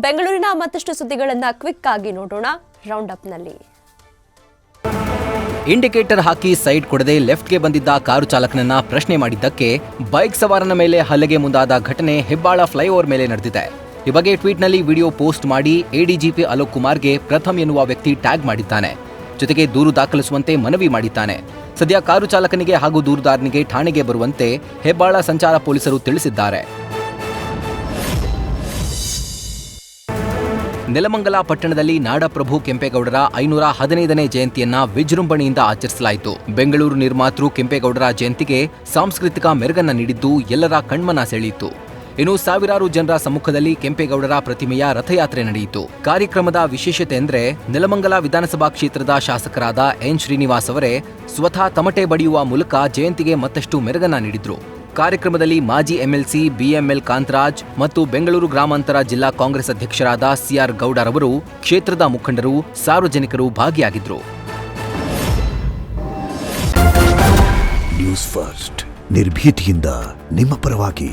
ಬೆಂಗಳೂರಿನ ಮತ್ತಷ್ಟು ಸುದ್ದಿಗಳನ್ನು ಕ್ವಿಕ್ ಆಗಿ ನೋಡೋಣ ರೌಂಡ್ ಅಪ್ನಲ್ಲಿ. ಇಂಡಿಕೇಟರ್ ಹಾಕಿ ಸೈಡ್ ಕೊಡದೆ ಲೆಫ್ಟ್ಗೆ ಬಂದಿದ್ದ ಕಾರು ಚಾಲಕನನ್ನ ಪ್ರಶ್ನೆ ಮಾಡಿದ್ದಕ್ಕೆ ಬೈಕ್ ಸವಾರನ ಮೇಲೆ ಹಲ್ಲೆಗೆ ಮುಂದಾದ ಘಟನೆ ಹೆಬ್ಬಾಳ ಫ್ಲೈಓವರ್ ಮೇಲೆ ನಡೆದಿದೆ. ಈ ಬಗ್ಗೆ ಟ್ವೀಟ್ನಲ್ಲಿ ವಿಡಿಯೋ ಪೋಸ್ಟ್ ಮಾಡಿ ಎಡಿಜಿಪಿ ಅಲೋಕ್ ಕುಮಾರ್ಗೆ ಪ್ರಥಮ್ ಎನ್ನುವ ವ್ಯಕ್ತಿ ಟ್ಯಾಗ್ ಮಾಡಿದ್ದಾನೆ. ಜೊತೆಗೆ ದೂರು ದಾಖಲಿಸುವಂತೆ ಮನವಿ ಮಾಡಿದ್ದಾನೆ. ಸದ್ಯ ಕಾರು ಚಾಲಕನಿಗೆ ಹಾಗೂ ದೂರುದಾರನಿಗೆ ಠಾಣೆಗೆ ಬರುವಂತೆ ಹೆಬ್ಬಾಳ ಸಂಚಾರ ಪೊಲೀಸರು ತಿಳಿಸಿದ್ದಾರೆ. ನೆಲಮಂಗಲ ಪಟ್ಟಣದಲ್ಲಿ ನಾಡಪ್ರಭು ಕೆಂಪೇಗೌಡರ 515ನೇ ಜಯಂತಿಯನ್ನ ವಿಜೃಂಭಣೆಯಿಂದ ಆಚರಿಸಲಾಯಿತು. ಬೆಂಗಳೂರು ನಿರ್ಮಾತೃ ಕೆಂಪೇಗೌಡರ ಜಯಂತಿಗೆ ಸಾಂಸ್ಕೃತಿಕ ಮೆರುಗನ್ನ ನೀಡಿದ್ದು ಎಲ್ಲರ ಕಣ್ಮನ ಸೆಳೆಯಿತು. ಇನ್ನು ಸಾವಿರಾರು ಜನರ ಸಮ್ಮುಖದಲ್ಲಿ ಕೆಂಪೇಗೌಡರ ಪ್ರತಿಮೆಯ ರಥಯಾತ್ರೆ ನಡೆಯಿತು. ಕಾರ್ಯಕ್ರಮದ ವಿಶೇಷತೆ ಎಂದರೆ ನೆಲಮಂಗಲ ವಿಧಾನಸಭಾ ಕ್ಷೇತ್ರದ ಶಾಸಕರಾದ ಎನ್ ಶ್ರೀನಿವಾಸ್ ಅವರೇ ಸ್ವತಃ ತಮಟೆ ಬಡಿಯುವ ಮೂಲಕ ಜಯಂತಿಗೆ ಮತ್ತಷ್ಟು ಮೆರುಗನ್ನ ನೀಡಿದ್ರು. ಕಾರ್ಯಕ್ರಮದಲ್ಲಿ ಮಾಜಿ ಎಂಎಲ್ಸಿ ಬಿಎಂಎಲ್ ಕಾಂತರಾಜ್ ಮತ್ತು ಬೆಂಗಳೂರು ಗ್ರಾಮಾಂತರ ಜಿಲ್ಲಾ ಕಾಂಗ್ರೆಸ್ ಅಧ್ಯಕ್ಷರಾದ ಸಿಆರ್ ಗೌಡರವರು, ಕ್ಷೇತ್ರದ ಮುಖಂಡರು, ಸಾರ್ವಜನಿಕರು ಭಾಗಿಯಾಗಿದ್ದರು. ನ್ಯೂಸ್ ಫಸ್ಟ್ ನಿರ್ಭೀತಿಯಿಂದ ನಿಮ್ಮ ಪರವಾಗಿ.